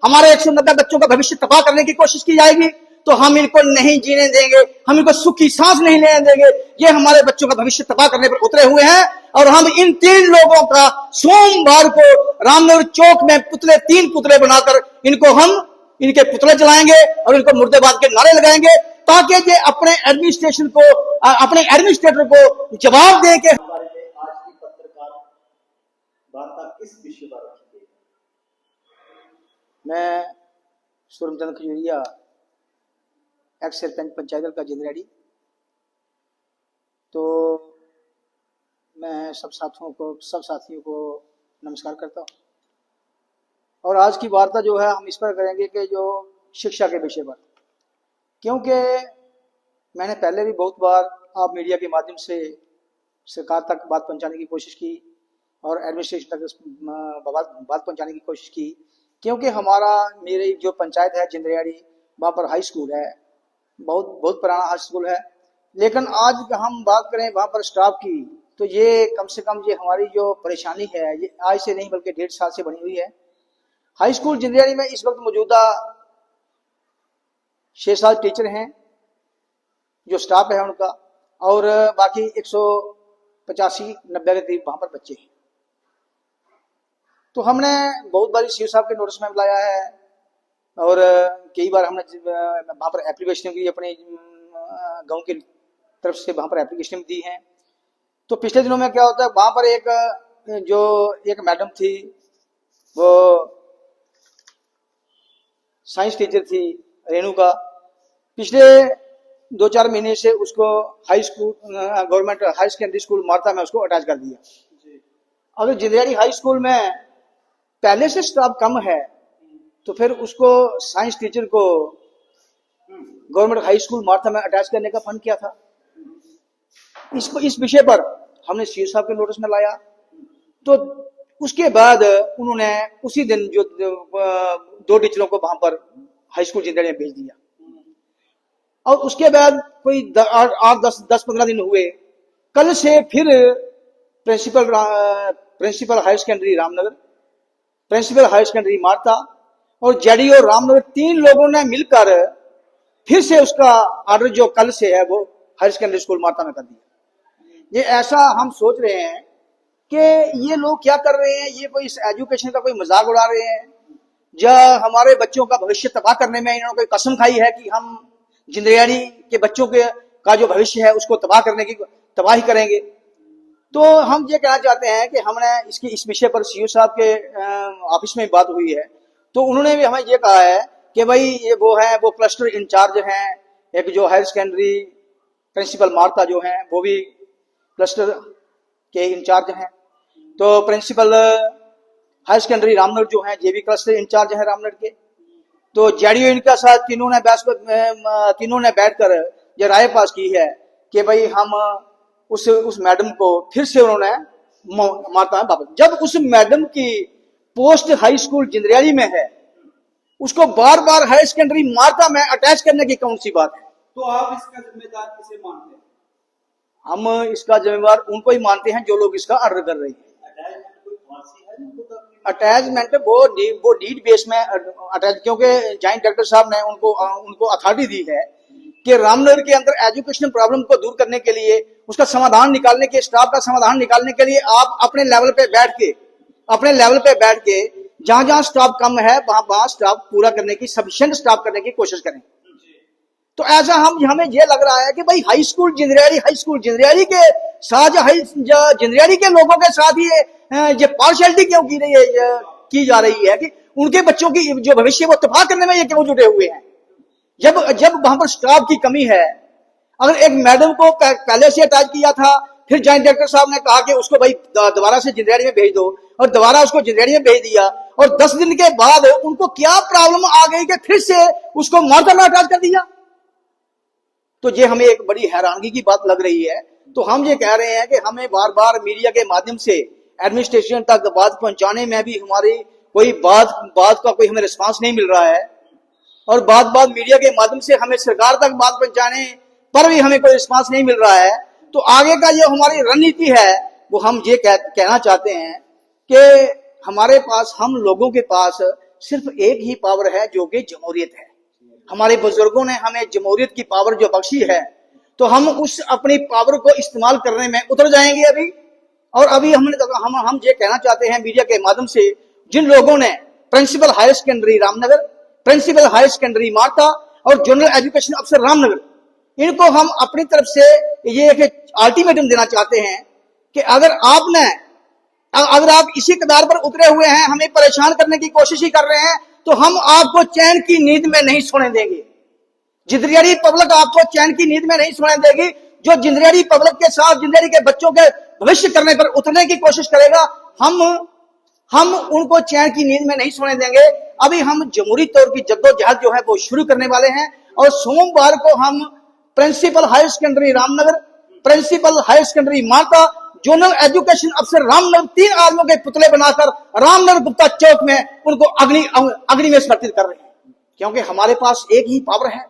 हमारे 190 बच्चों का भविष्य तबाह करने की कोशिश की जाएगी, तो हम इनको नहीं जीने देंगे, हम इनको सुख की सांस नहीं लेने देंगे। ये हमारे बच्चों का भविष्य तबाह करने पर उतरे हुए हैं, और हम इन 3 लोगों का सोमवार को रामनगर चौक में 3 पुतले बनाकर इनके पुतले जलाएंगे और इनको मुर्देबाद के नारे लगाएंगे, ताकि ये अपने एडमिनिस्ट्रेटर को जवाब दें कि हमारे लिए आज की पत्रकार वार्ता किस विषय पर रखी गई? मैं सूरमचंद खजूरिया, एक्स सरपंच पंचायत दल का जिंदरेडी। तो मैं सब साथियों को नमस्कार करता हूँ। और आज की वार्ता जो है हम इस पर करेंगे कि जो शिक्षा के विषय पर, क्योंकि मैंने पहले भी बहुत बार आप मीडिया के माध्यम से सरकार तक बात पहुंचाने की कोशिश की और एडमिनिस्ट्रेशन तक बात पहुंचाने की कोशिश की, क्योंकि मेरी जो पंचायत है जिंदरेडी, वहाँ पर हाई स्कूल है, बहुत पुराना हाई स्कूल है। लेकिन आज हम बात करें वहाँ पर स्टाफ की, तो ये कम से कम ये हमारी जो परेशानी है ये आज से नहीं बल्कि 1.5 साल से बनी हुई है। हाई स्कूल जिंदरेडी में इस वक्त मौजूदा 6-7 टीचर हैं जो स्टाफ है उनका, और बाकी 185-90 के करीब वहां पर बच्चे हैं। तो हमने बहुत बार सीओ साहब के नोटिस में बुलाया है और कई बार हमने वहां पर एप्लीकेशन की अपने गांव की तरफ से वहां पर एप्लीकेशन दी हैं। तो पिछले दिनों में क्या होता है, वहां पर एक मैडम थी, वो साइंस टीचर थी रेणुका, पिछले 2-4 महीने से उसको high school government high secondary school मारता में उसको अटैच कर दिया। अगर जिंदरेडी हाई स्कूल में पहले से स्टाफ कम है, तो फिर उसको साइंस टीचर को गवर्नमेंट हाई स्कूल मारता में अटैच करने का फन क्या था? इस विषय पर हमने सीओ साहब के नोटिस में लाया। तो उसके बाद उन्होंने उसी दिन जो 2 टीचरों को वहां पर हाई स्कूल जिंदरेडी में भेज दिया, और उसके बाद कोई 8-10-15 दिन हुए, कल से फिर principal higher secondary Ramnagar, principal higher secondary मारता और जेडीओ रामनगर 3 लोगों ने मिलकर फिर से उसका ऑर्डर जो कल से है वो हायर सेकेंडरी स्कूल मारता में कर दिया। ये ऐसा हम सोच रहे हैं कि ये लोग क्या कर रहे हैं, ये कोई इस एजुकेशन का कोई मजाक उड़ा रहे हैं, या हमारे बच्चों का भविष्य तबाह करने में इन्होंने कोई कसम खाई है कि हम जिंदरेडी के बच्चों का जो भविष्य है उसको तबाही करेंगे। तो हम ये कहना चाहते हैं कि हमने इस विषय पर सीओ साहब के ऑफिस में बात हुई है, तो उन्होंने भी हमें ये कहा है कि भाई ये वो क्लस्टर इंचार्ज हैं, एक जो हायर सेकेंडरी प्रिंसिपल मारता जो हैं वो भी क्लस्टर के इंचार्ज हैं, तो प्रिंसिपल हायर सेकेंडरी रामनगर जो हैं ये भी क्लस्टर इंचार्ज हैं रामनगर के। तो जेडीओ इनके साथ तीनों ने बैठकर ये राय पास की है कि भाई हम उस मैडम को फिर से उन्होंने मारता है वापस, जब उस मैडम की पोस्ट हाई स्कूल जिंदरेडी में है, उसको बार बार हायर सेकेंडरी मारता में अटैच करने की कौन सी बात है? तो आप इसका जिम्मेदार किसे मानते हैं? हम इसका जिम्मेदार उनको ही मानते हैं जो लोग इसका ऑर्डर कर रहे हैं। अटैचमेंट वो नीड बेस में अटैच, क्योंकि जॉइंट डायरेक्टर साहब ने उनको अथॉरिटी दी है कि रामनगर के अंदर एजुकेशन प्रॉब्लम को दूर करने के लिए, उसका समाधान निकालने के, स्टाफ का समाधान निकालने के लिए आप अपने लेवल पे बैठ के जहां जहां स्टाफ कम है वहां स्टाफ पूरा करने की, सफिशिएंट स्टाफ करने की कोशिश करें। तो ऐसा हमें यह लग रहा है कि भाई हाई स्कूल जिंदरेडी के साथ, जिंदरेडी के लोगों के साथ ये पार्शियलिटी क्यों की जा रही है कि उनके बच्चों की जो भविष्य वो तबाह करने में ये क्यों जुटे हुए हैं, जब वहां पर स्टाफ की कमी है। अगर एक मैडम को पहले से अटैच किया था, फिर जॉइंट डायरेक्टर साहब ने कहा कि उसको भाई दोबारा से जिंदरेडी में भेज दो, और दोबारा उसको जिंदरेडी में भेज दिया, और 10 दिन के बाद उनको क्या प्रॉब्लम आ गई कि फिर से उसको मारता में अटैच कर दिया। तो ये हमें एक बड़ी हैरानगी की बात लग रही है। तो हम ये कह रहे हैं कि हमें बार बार मीडिया के माध्यम से एडमिनिस्ट्रेशन तक बात पहुंचाने में भी हमारी कोई बात का कोई हमें रिस्पांस नहीं मिल रहा है, और बात मीडिया के माध्यम से हमें सरकार तक बात पहुंचाने पर भी हमें कोई रिस्पांस नहीं मिल रहा है। तो आगे का जो हमारी रणनीति है वो हम ये कहना चाहते हैं कि हमारे पास, हम लोगों के पास सिर्फ एक ही पावर है जो कि जमहूरियत है। हमारे बुजुर्गों ने हमें जमहूरियत की पावर जो बख्शी है, तो हम उस अपनी पावर को इस्तेमाल करने में उतर जाएंगे अभी। और अभी हम ये कहना चाहते हैं मीडिया के माध्यम से, जिन लोगों ने principal higher secondary Ramnagar, principal higher secondary मारता और जनरल एजुकेशन अफसर रामनगर, इनको हम अपनी तरफ से ये एक अल्टीमेटम देना चाहते हैं कि अगर आप इसी कदार पर उतरे हुए हैं, हमें परेशान करने की कोशिश ही कर रहे हैं, तो हम आपको चैन की नींद में नहीं सोने देंगे। जिंदरियाड़ी पब्लिक आपको चैन की नींद में नहीं सोने देगी। जो जिंदरियाड़ी पब्लिक के साथ जिंदरियाड़ी के बच्चों के भविष्य करने पर उतरने की कोशिश करेगा, हम उनको चैन की नींद में नहीं सोने देंगे। अभी हम जमहूरी तौर की जद्दोजहद जो है वो शुरू करने वाले हैं और सोमवार को हम principal higher secondary Ramnagar, principal higher secondary माता, जोनल एजुकेशन अफसर रामनगर, 3 आदमियों के पुतले बनाकर रामनगर गुप्ता चौक में उनको अग्नि में समर्पित कर रहे हैं। क्योंकि हमारे पास एक ही पावर है।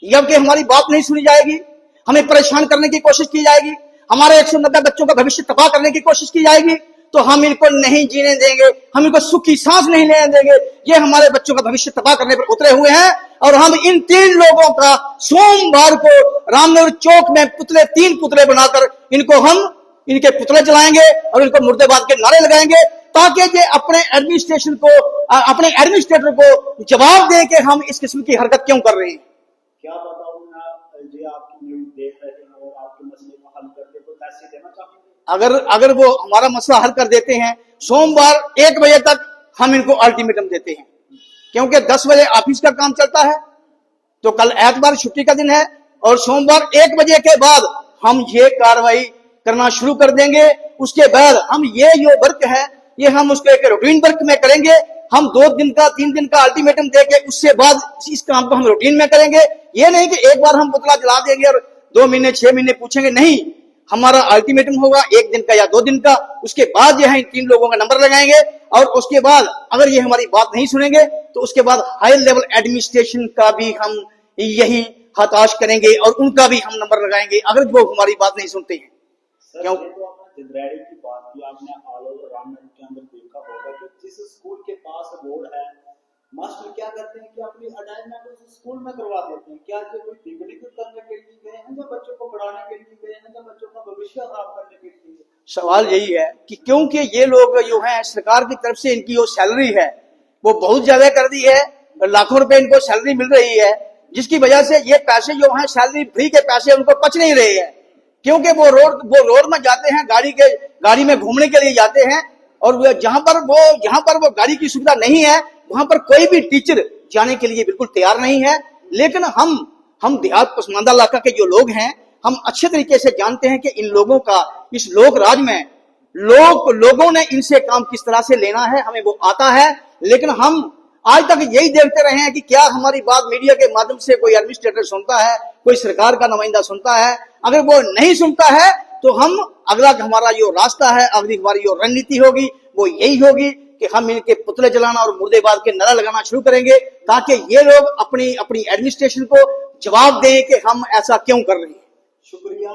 जबकि हमारी बात नहीं सुनी जाएगी, हमें परेशान करने की कोशिश की जाएगी, हमारे 190 बच्चों का भविष्य तबाह करने की कोशिश की जाएगी, तो हम इनको नहीं जीने देंगे, हम इनको सुख की सांस नहीं लेने देंगे। ये हमारे बच्चों का भविष्य तबाह करने पर उतरे हुए हैं और हम इन 3 लोगों का सोमवार को रामनगर चौक में 3 पुतले बनाकर इनके पुतले जलाएंगे और इनको मुर्दाबाद के नारे लगाएंगे, ताकि ये अपने एडमिनिस्ट्रेटर को जवाब दें कि हम इस किस्म की हरकत क्यों कर रहे हैं। क्या बताऊं मैं, ये आपकी न्यूज़ देख रहे हैं और आपके मसले को हल करके कोई पैसे देना चाहेंगे? अगर वो हमारा मसला हल कर देते हैं, सोमवार 1 बजे तक हम इनको अल्टीमेटम देते हैं, क्योंकि 10 बजे ऑफिस का काम चलता है, तो कल एतवार छुट्टी का दिन है और सोमवार 1 बजे के बाद हम ये कार्रवाई करना शुरू कर देंगे। उसके बाद हम ये जो वर्क है, ये हम उसको एक रूटीन वर्क में करेंगे। हम 2 दिन का 3 दिन का अल्टीमेटम देके उससे बाद इस काम को हम रूटीन में करेंगे। ये नहीं कि एक बार हम पुतला जला देंगे और 2 महीने 6 महीने पूछेंगे, नहीं, हमारा अल्टीमेटम होगा 1 दिन का या 2 दिन का। उसके बाद जो है इन 3 लोगों का नंबर लगाएंगे और उसके बाद अगर ये हमारी बात नहीं सुनेंगे तो उसके बाद हायर लेवल एडमिनिस्ट्रेशन का भी हम यही हताश करेंगे और उनका भी हम नंबर लगाएंगे अगर वो हमारी बात नहीं सुनते हैं। क्यों? तो आपने जिंदरियाड़ी की बात की, आपने ऑल ओवर रामनगर के अंदर देखा होगा कि जिस स्कूल के पास रोड है, मास्टर क्या करते हैं कि अपनी अटेंडमेंट उस स्कूल में करवा देते हैं। क्या ये कोई डिग्री करने के लिए गए हैं या बच्चों को पढ़ाने के लिए गए हैं या बच्चों का भविष्य खराब करने के लिए? सवाल यही है कि क्योंकि ये लोग जो हैं, सरकार की तरफ से इनकी जो सैलरी है वो बहुत ज्यादा कर दी है, लाखों रुपए इनको सैलरी मिल रही है, जिसकी वजह से ये पैसे जो हैं, सैलरी फ्री के पैसे उनको पच नहीं रहे हैं। क्योंकि वो रोड में जाते हैं, गाड़ी में घूमने के लिए जाते हैं और जहां पर वो गाड़ी की सुविधा नहीं है, वहां पर कोई भी टीचर जाने के लिए बिल्कुल तैयार नहीं है। लेकिन हम देहात पसमानदा इलाका के जो लोग हैं, हम अच्छे तरीके से जानते हैं कि इन लोगों का इस लोक राज में लोगों ने इनसे काम किस तरह से लेना है, हमें वो आता है। लेकिन हम आज तक यही देखते रहे हैं कि क्या हमारी बात मीडिया के माध्यम से कोई एडमिनिस्ट्रेटर सुनता है, कोई सरकार का नुमाइंदा सुनता है। अगर वो नहीं सुनता है तो हम अगला हमारा जो रास्ता है, अगली हमारी जो रणनीति होगी वो यही होगी कि हम इनके पुतले जलाना और मुर्देबाद के नारा लगाना शुरू करेंगे, ताकि ये लोग अपनी एडमिनिस्ट्रेशन को जवाब दें कि हम ऐसा क्यों कर रहे हैं। शुक्रिया।